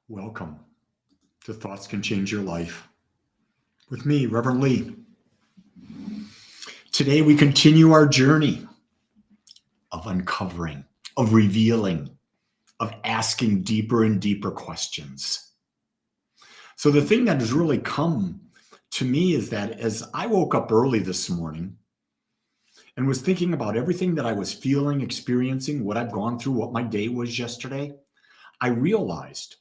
Welcome to Thoughts Can Change Your Life with me, Reverend Lee. Today we continue our journey of uncovering, of revealing, of asking deeper and deeper questions. So the thing that has really come to me is that as I woke up early this morning and was thinking about everything that I was feeling, experiencing, what I've gone through, what my day was yesterday, I realized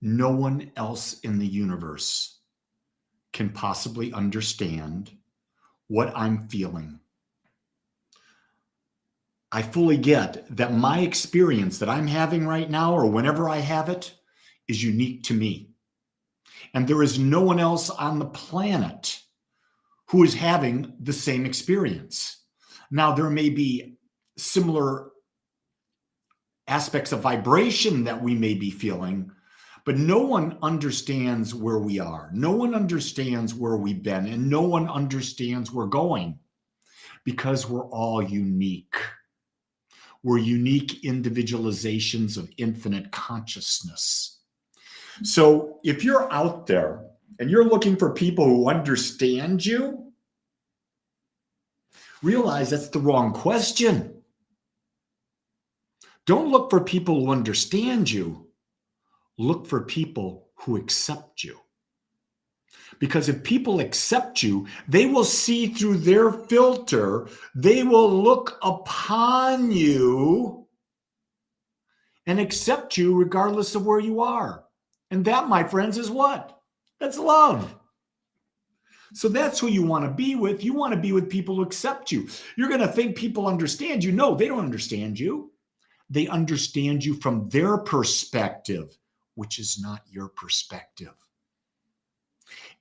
no one else in the universe can possibly understand what I'm feeling. I fully get that my experience that I'm having right now, or whenever I have it, is unique to me. And there is no one else on the planet who is having the same experience. Now, there may be similar aspects of vibration that we may be feeling, but no one understands where we are. No one understands where we've been, and no one understands where we're going, because we're all unique. We're unique individualizations of infinite consciousness. So if you're out there and you're looking for people who understand you, realize that's the wrong question. Don't look for people who understand you. Look for people who accept you. Because if people accept you, they will see through their filter. They will look upon you and accept you regardless of where you are. And that, my friends, is what? That's love. So that's who you want to be with. You want to be with people who accept you. You're going to think people understand you. No, they don't understand you. They understand you from their perspective, which is not your perspective.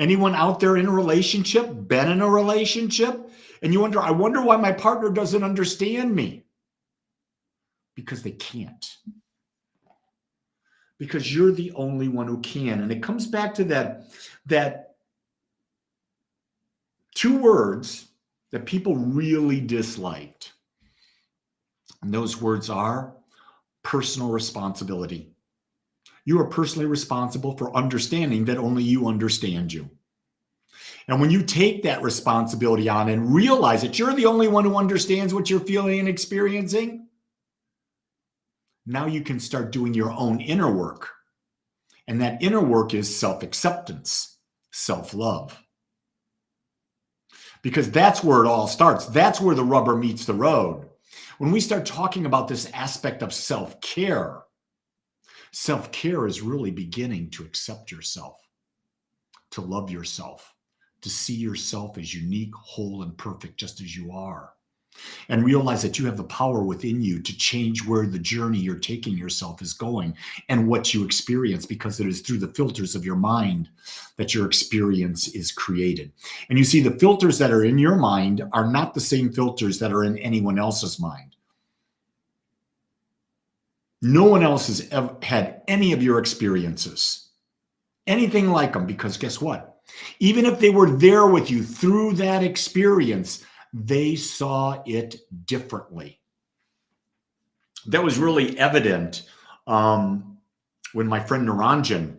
Anyone out there in a relationship, been in a relationship, and you wonder, I wonder why my partner doesn't understand me? Because they can't. Because you're the only one who can. And it comes back to that two words that people really disliked. And those words are personal responsibility. You are personally responsible for understanding that only you understand you. And when you take that responsibility on and realize that you're the only one who understands what you're feeling and experiencing, now you can start doing your own inner work. And that inner work is self-acceptance, self-love. Because that's where it all starts. That's where the rubber meets the road. When we start talking about this aspect of self-care, self-care is really beginning to accept yourself, to love yourself, to see yourself as unique, whole, and perfect just as you are. And realize that you have the power within you to change where the journey you're taking yourself is going and what you experience, because it is through the filters of your mind that your experience is created. And you see, the filters that are in your mind are not the same filters that are in anyone else's mind. No one else has ever had any of your experiences, anything like them, because guess what? Even if they were there with you through that experience, they saw it differently. That was really evident when my friend Niranjan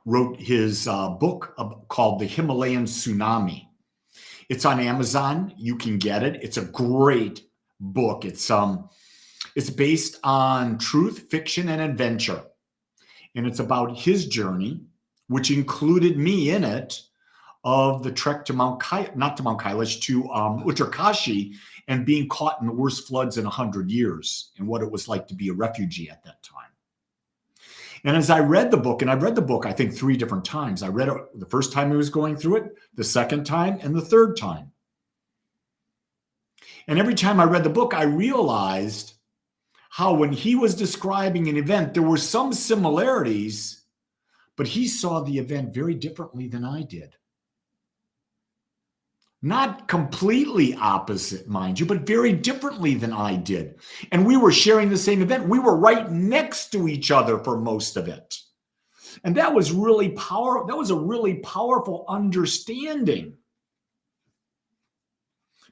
wrote his book called The Himalayan Tsunami. It's on Amazon. You can get it. It's a great book. It's based on truth, fiction, and adventure. And it's about his journey, which included me in it, of the trek to Uttarkashi, and being caught in the worst floods in 100 years, and what it was like to be a refugee at that time. And as I read the book, and I read the book, I think 3 different times. I read it the first time I was going through it, the second time, and the third time. And every time I read the book, I realized how when he was describing an event, there were some similarities, but he saw the event very differently than I did. Not completely opposite, mind you, but very differently than I did. And we were sharing the same event. We were right next to each other for most of it. And that was really powerful. That was a really powerful understanding.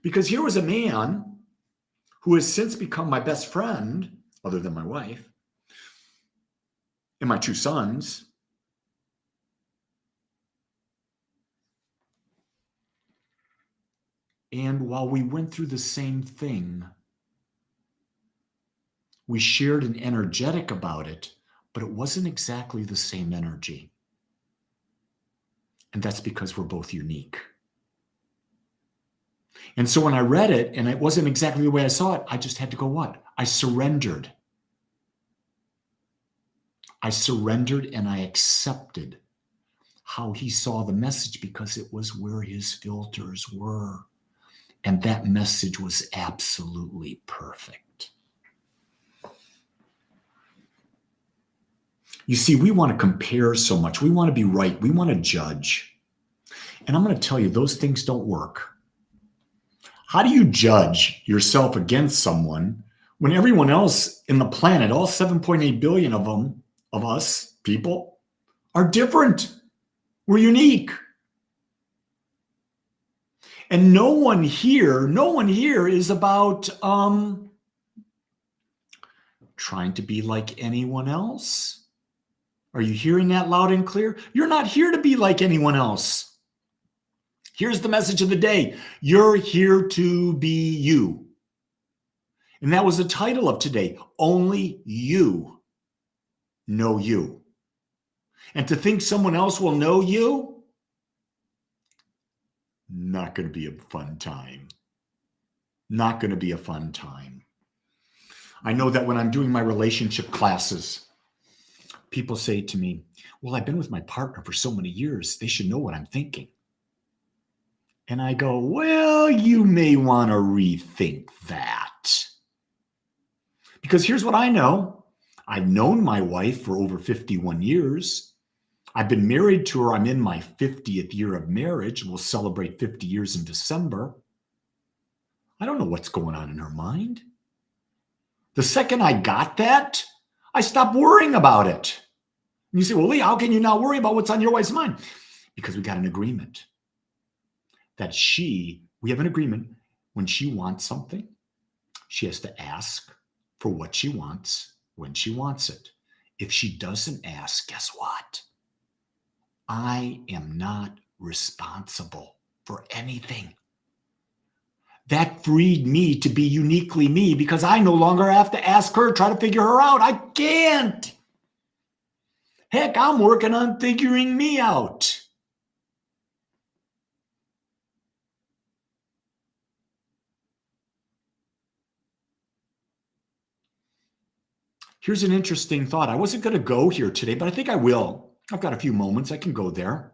Because here was a man who has since become my best friend, other than my wife, and my 2 sons. And while we went through the same thing, we shared an energetic about it, but it wasn't exactly the same energy. And that's because we're both unique. And so when I read it and it wasn't exactly the way I saw it, I just had to go what? I surrendered. I surrendered and I accepted how he saw the message because it was where his filters were. And that message was absolutely perfect. You see, we want to compare so much. We want to be right. We want to judge. And I'm going to tell you, those things don't work. How do you judge yourself against someone when everyone else in the planet, all 7.8 billion of them, of us people, are different? We're unique. And no one here is about trying to be like anyone else. Are you hearing that loud and clear? You're not here to be like anyone else. Here's the message of the day. You're here to be you. And that was the title of today. Only you know you. And to think someone else will know you, not going to be a fun time. Not going to be a fun time. I know that when I'm doing my relationship classes, people say to me, well, I've been with my partner for so many years. They should know what I'm thinking. And I go, well, you may want to rethink that. Because here's what I know. I've known my wife for over 51 years. I've been married to her. I'm in my 50th year of marriage. We'll celebrate 50 years in December. I don't know what's going on in her mind. The second I got that, I stopped worrying about it. And you say, well, Lee, how can you not worry about what's on your wife's mind? Because we got an agreement that we have an agreement when she wants something, she has to ask for what she wants when she wants it. If she doesn't ask, guess what? I am not responsible for anything. That freed me to be uniquely me because I no longer have to ask her, try to figure her out. I can't. Heck, I'm working on figuring me out. Here's an interesting thought. I wasn't going to go here today, but I think I will. I've got a few moments. I can go there.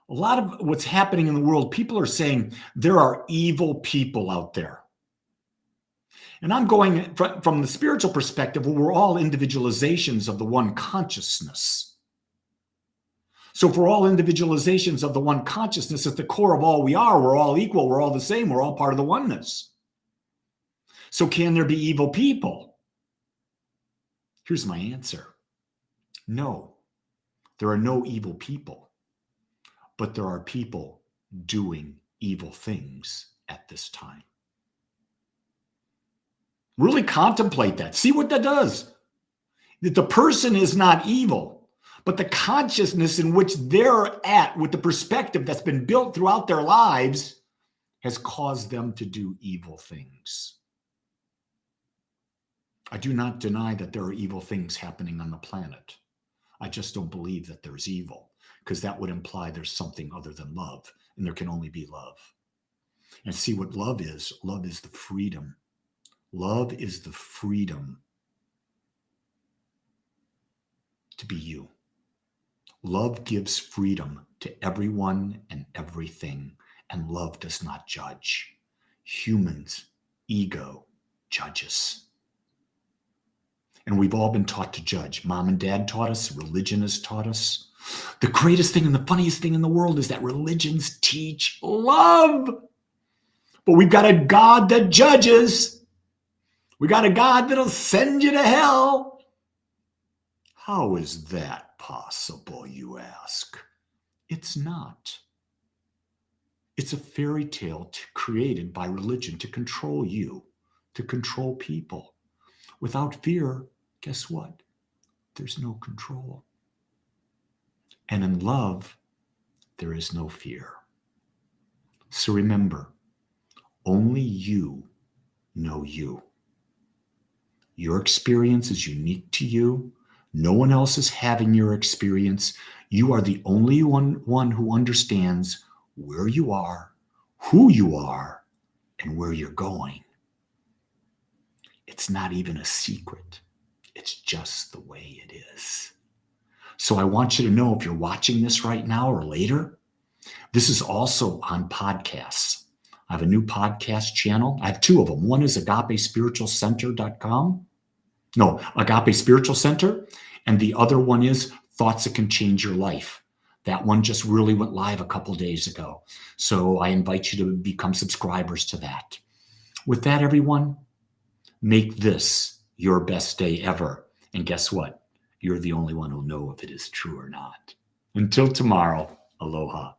A lot of what's happening in the world, people are saying there are evil people out there. And I'm going from the spiritual perspective where we're all individualizations of the one consciousness. So if we're all individualizations of the one consciousness, at the core of all we are, we're all equal, we're all the same, we're all part of the oneness. So can there be evil people? Here's my answer. No, there are no evil people, but there are people doing evil things at this time. Really contemplate that. See what that does. That the person is not evil, but the consciousness in which they're at with the perspective that's been built throughout their lives has caused them to do evil things. I do not deny that there are evil things happening on the planet. I just don't believe that there's evil, because that would imply there's something other than love, and there can only be love. And see what love is. Love is the freedom. Love is the freedom to be you. Love gives freedom to everyone and everything, and love does not judge. Humans' ego judges. And we've all been taught to judge. Mom and dad taught us. Religion has taught us. The greatest thing and the funniest thing in the world is that religions teach love. But we've got a God that judges. We got a God that'll send you to hell. How is that possible, you ask? It's not. It's a fairy tale created by religion to control you, to control people. Without fear, guess what? there's no control. And in love, there is no fear. So remember, only you know you. Your experience is unique to you. No one else is having your experience. You are the only one who understands where you are, who you are, and where you're going. It's not even a secret. It's just the way it is. So I want you to know, if you're watching this right now or later, this is also on podcasts. I have a new podcast channel. I have two of them. One is agapespiritualcenter.com. No, Agape Spiritual Center. And the other one is Thoughts That Can Change Your Life. That one just really went live a couple days ago. So I invite you to become subscribers to that. With that, everyone, make this your best day ever. And guess what? You're the only one who'll know if it is true or not. Until tomorrow, aloha.